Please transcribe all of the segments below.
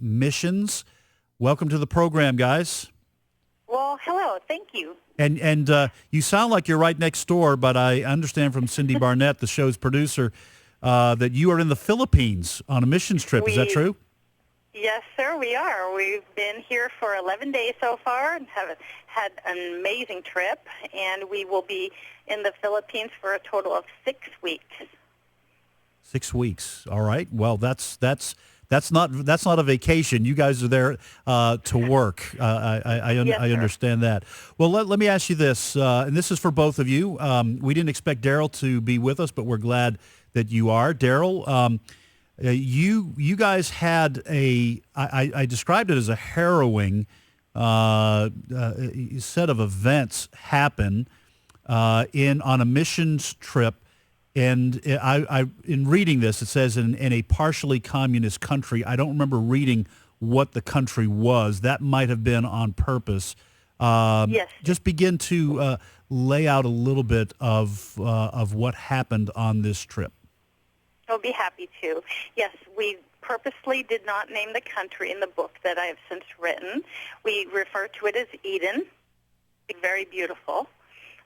missions. Welcome to the program, guys. Well, hello. Thank you. And you sound like you're right next door, but I understand from Cindy Barnett, the show's producer, that you are in the Philippines on a missions trip. Is that true? Yes, sir, we are. We've been here for 11 days so far and have had an amazing trip, and we will be in the Philippines for a total of 6 weeks. 6 weeks. All right. Well, that's not a vacation. You guys are there to work. I understand that. Well, let me ask you this, and this is for both of you. We didn't expect Daryl to be with us, but we're glad that you are. Daryl, you guys had I described it as a harrowing set of events happen on a missions trip. And I in reading this, it says in a partially communist country. I don't remember reading what the country was. That might have been on purpose. Yes. Just begin to lay out a little bit of what happened on this trip. I'll be happy to. Yes, we purposely did not name the country in the book that I have since written. We refer to it as Eden. Very beautiful.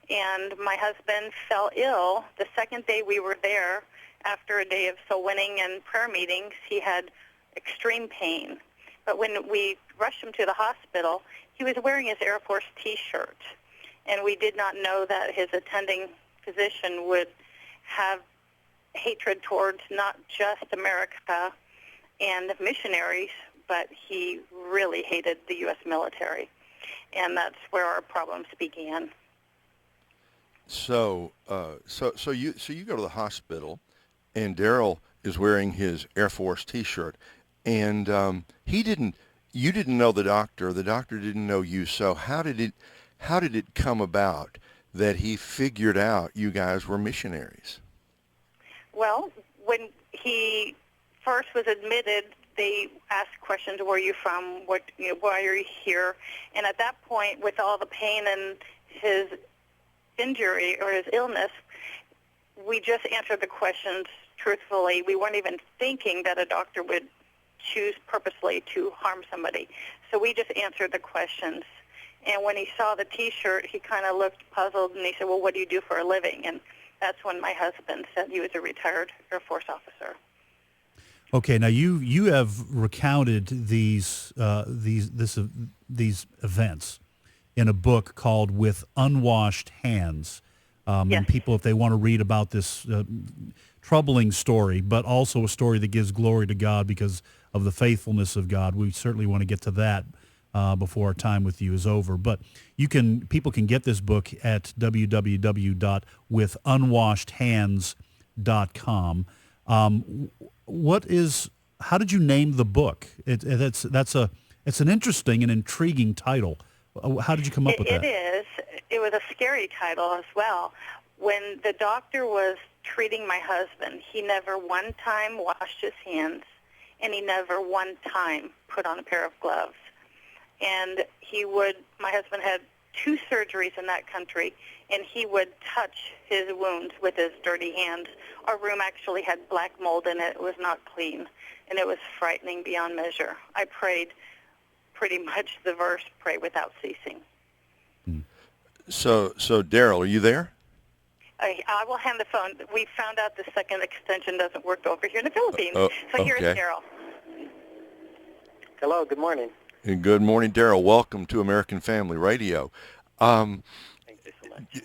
And my husband fell ill the second day we were there. After a day of soul winning and prayer meetings, he had extreme pain. But when we rushed him to the hospital, he was wearing his Air Force T-shirt. And we did not know that his attending physician would have hatred towards not just America and missionaries, but he really hated the U.S. military. And that's where our problems began. So you go to the hospital, and Daryl is wearing his Air Force T-shirt, and you didn't know the doctor didn't know you. So how did it come about that he figured out you guys were missionaries? Well, when he first was admitted, they asked questions: "Where are you from? Why are you here?" And at that point, with all the pain and his injury or his illness, we just answered the questions truthfully. We weren't even thinking that a doctor would choose purposely to harm somebody. So we just answered the questions. And when he saw the T-shirt, he kind of looked puzzled, and he said, "Well, what do you do for a living?" And that's when my husband said he was a retired Air Force officer. Okay, now you have recounted these events in a book called With Unwashed Hands. Yes. And people, if they want to read about this troubling story, but also a story that gives glory to God because of the faithfulness of God, we certainly want to get to that before our time with you is over. But people can get this book at www.withunwashedhands.com. How did you name the book? It's an interesting and intriguing title. How did you come up with that? It is. It was a scary title as well. When the doctor was treating my husband, he never one time washed his hands, and he never one time put on a pair of gloves. And my husband had 2 surgeries in that country, and he would touch his wounds with his dirty hands. Our room actually had black mold in it. It was not clean, and it was frightening beyond measure. I prayed pretty much the verse, "Pray without ceasing." So Daryl, are you there? I will hand the phone. We found out the second extension doesn't work over here in the Philippines. So here's okay. Daryl. Hello, good morning. And good morning, Daryl. Welcome to American Family Radio. Thank you so much.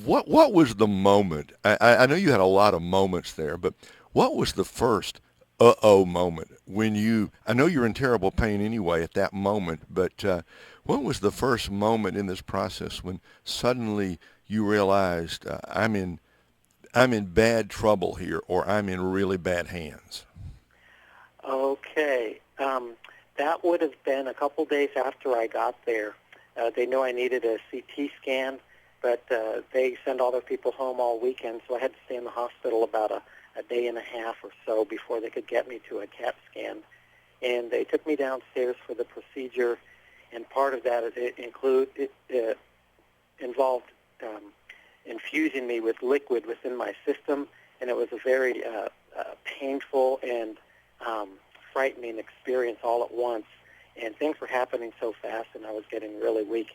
What was the moment? I know you had a lot of moments there, but what was the first moment when I know you're in terrible pain anyway at that moment, but what was the first moment in this process when suddenly you realized I'm in bad trouble here, or I'm in really bad hands? Okay. That would have been a couple days after I got there. They knew I needed a CT scan, but they send all their people home all weekend, so I had to stay in the hospital about a day and a half or so before they could get me to a CAT scan. And they took me downstairs for the procedure, and part of that involved infusing me with liquid within my system, and it was a very painful and frightening experience all at once, and things were happening so fast, and I was getting really weak.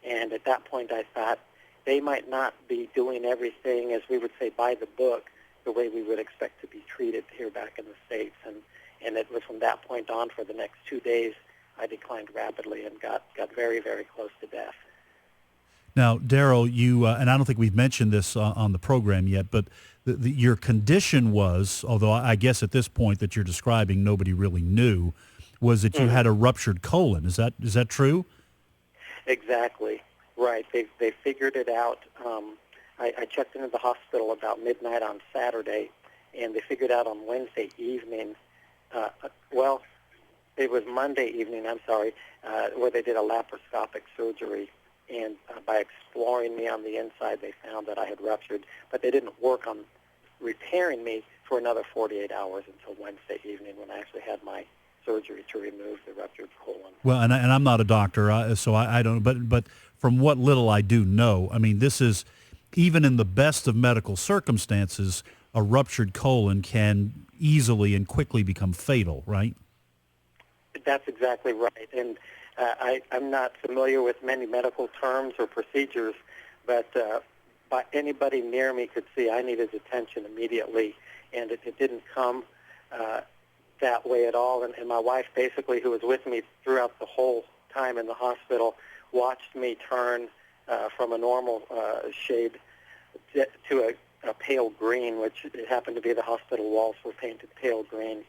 And at that point, I thought they might not be doing everything, as we would say, by the book, the way we would expect to be treated here back in the States. And it was from that point on, for the next 2 days, I declined rapidly and got very, very close to death. Now, Daryl, you and I don't think we've mentioned this on the program yet, but your condition was, although I guess at this point that you're describing, nobody really knew, was that you had a ruptured colon. Is that true? Exactly. Right. They figured it out. I checked into the hospital about midnight on Saturday, and they figured out on Wednesday evening. Well, it was Monday evening, where they did a laparoscopic surgery. And by exploring me on the inside, they found that I had ruptured. But they didn't work on repairing me for another 48 hours until Wednesday evening, when I actually had my surgery to remove the ruptured colon. Well, and I'm not a doctor, so I don't. But from what little I do know, I mean, this is, even in the best of medical circumstances, a ruptured colon can easily and quickly become fatal, right? That's exactly right. And I'm not familiar with many medical terms or procedures, but anybody near me could see I needed attention immediately, and it didn't come that way at all. And my wife, basically, who was with me throughout the whole time in the hospital, watched me turn from a normal shade to a pale green, which it happened to be the hospital walls were painted pale green,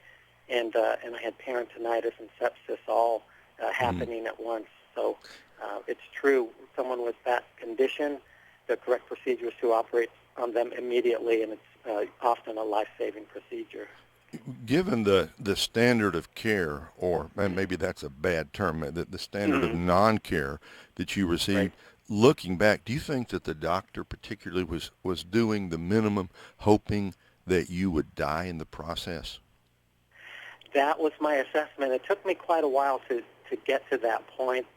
and I had peritonitis and sepsis all happening at once. So it's true, someone with that condition, the correct procedure is to operate on them immediately, and it's often a life-saving procedure. Given the standard of care, or maybe that's a bad term, the standard of non-care that you received, Right. Looking back, do you think that the doctor particularly was doing the minimum, hoping that you would die in the process? That was my assessment. It took me quite a while to get to that point.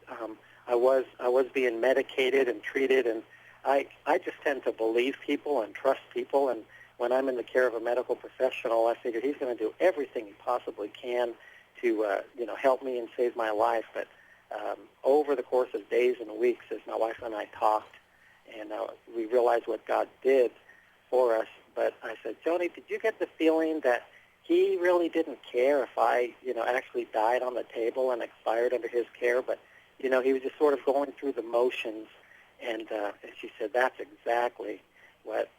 I was being medicated and treated, and I just tend to believe people and trust people. And when I'm in the care of a medical professional, I figure he's going to do everything he possibly can to help me and save my life. But over the course of days and weeks, as my wife and I talked, and we realized what God did for us. But I said, Joanie, did you get the feeling that he really didn't care if I, actually died on the table and expired under his care? But, he was just sort of going through the motions. And she said that's exactly what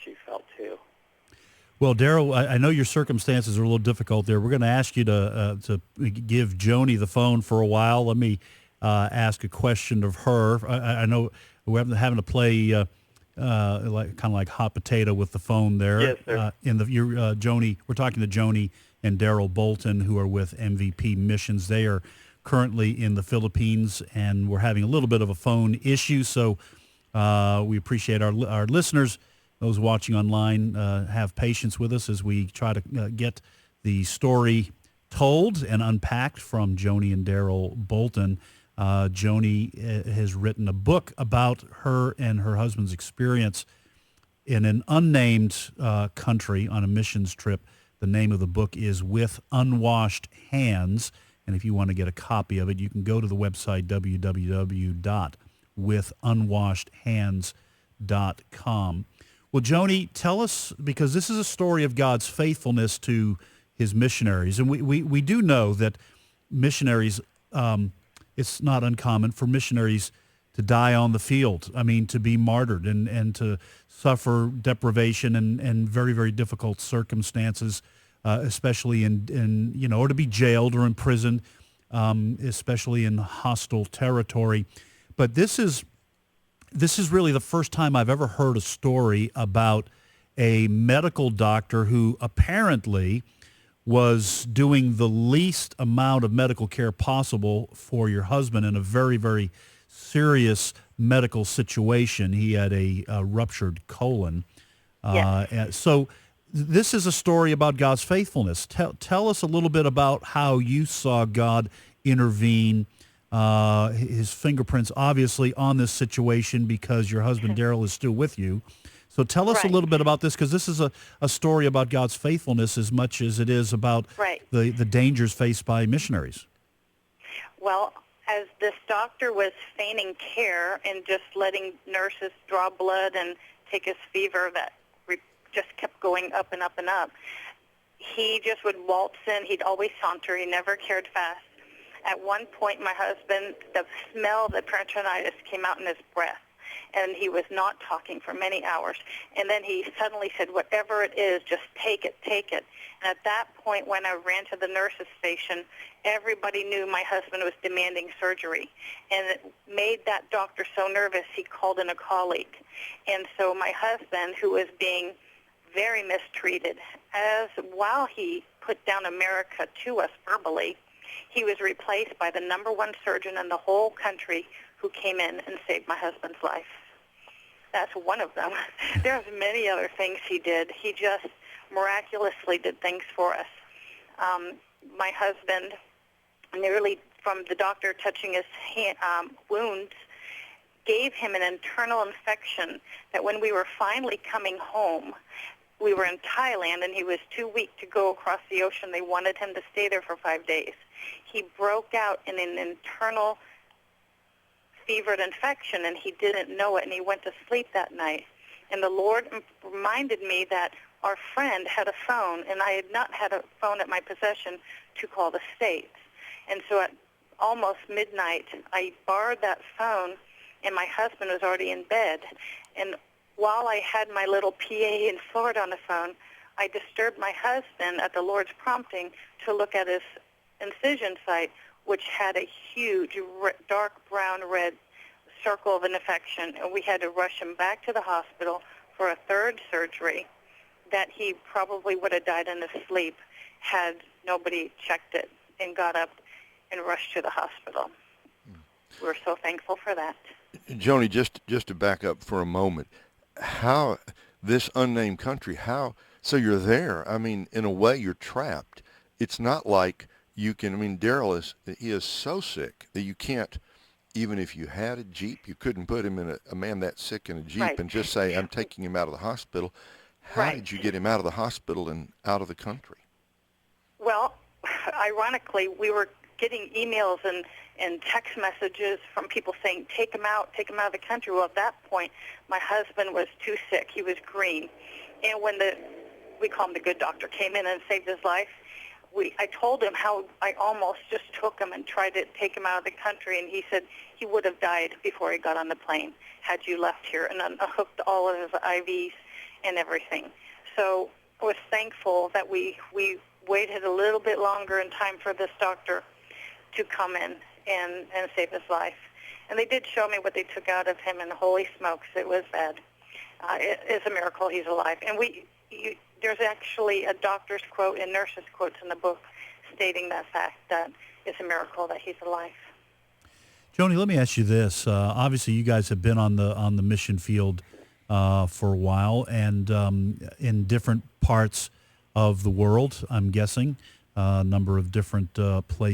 she felt too. Well, Daryl, I know your circumstances are a little difficult there. We're going to ask you to give Joanie the phone for a while. Let me ask a question of her. I know we're having to play kind of like hot potato with the phone there. Yes, sir. Joanie, we're talking to Joanie and Daryl Bolton, who are with MVP Missions. They are currently in the Philippines, and we're having a little bit of a phone issue. So we appreciate our listeners. Those watching online, have patience with us as we try to get the story told and unpacked from Joanie and Daryl Bolton. Joanie has written a book about her and her husband's experience in an unnamed country on a missions trip. The name of the book is With Unwashed Hands, and if you want to get a copy of it, you can go to the website www.withunwashedhands.com. Well, Joanie, tell us, because this is a story of God's faithfulness to his missionaries. And we do know that missionaries, it's not uncommon for missionaries to die on the field. I mean, to be martyred and to suffer deprivation and very, very difficult circumstances, especially or to be jailed or imprisoned, especially in hostile territory. But this is really the first time I've ever heard a story about a medical doctor who apparently was doing the least amount of medical care possible for your husband in a very, very serious medical situation. He had a ruptured colon. Yes. So this is a story about God's faithfulness. Tell us a little bit about how you saw God intervene, his fingerprints obviously on this situation, because your husband Daryl is still with you. So tell us a Right. little bit about this, because this is a story about God's faithfulness as much as it is about Right. the dangers faced by missionaries. Well, as this doctor was feigning care and just letting nurses draw blood and take his fever that just kept going up and up and up, he just would waltz in. He'd always saunter. He never cared fast. At one point, my husband, the smell of the peritonitis came out in his breath, and he was not talking for many hours. And then he suddenly said, whatever it is, just take it, take it. And at that point, when I ran to the nurse's station, everybody knew my husband was demanding surgery. And it made that doctor so nervous, he called in a colleague. And so my husband, who was being very mistreated, while he put down America to us verbally, he was replaced by the number one surgeon in the whole country who came in and saved my husband's life. That's one of them. There's many other things he did. He just miraculously did things for us. My husband, nearly from the doctor touching his wounds, gave him an internal infection that when we were finally coming home, we were in Thailand, and he was too weak to go across the ocean. They wanted him to stay there for 5 days. He broke out in an internal fevered infection, and he didn't know it, and he went to sleep that night. And the Lord reminded me that our friend had a phone, and I had not had a phone at my possession to call the States. And so at almost midnight, I borrowed that phone, and my husband was already in bed. And while I had my little PA in Florida on the phone, I disturbed my husband at the Lord's prompting to look at his incision site, which had a huge dark brown red circle of an infection, and we had to rush him back to the hospital for a third surgery that he probably would have died in his sleep had nobody checked it and got up and rushed to the hospital. We're so thankful for that. Joanie, just to back up for a moment, how this unnamed country, so you're there. I mean, in a way, you're trapped. It's not like you can, I mean, Daryl he is so sick that you can't, even if you had a Jeep, you couldn't put him in a man that sick in a Jeep Right. and just say, I'm taking him out of the hospital. How Right. did you get him out of the hospital and out of the country? Well, ironically, we were getting emails and text messages from people saying, take him out of the country. Well, at that point, my husband was too sick. He was green. And when we call him the good doctor, came in and saved his life, I told him how I almost just took him and tried to take him out of the country, and he said he would have died before he got on the plane had you left here, and unhooked all of his IVs and everything. So I was thankful that we waited a little bit longer in time for this doctor to come in and save his life. And they did show me what they took out of him, and holy smokes, it was bad. It is a miracle he's alive. And there's actually a doctor's quote and nurse's quotes in the book stating that fact, that it's a miracle that he's alive. Joanie, let me ask you this. Obviously, you guys have been on the mission field for a while, and in different parts of the world, I'm guessing, a number of different places.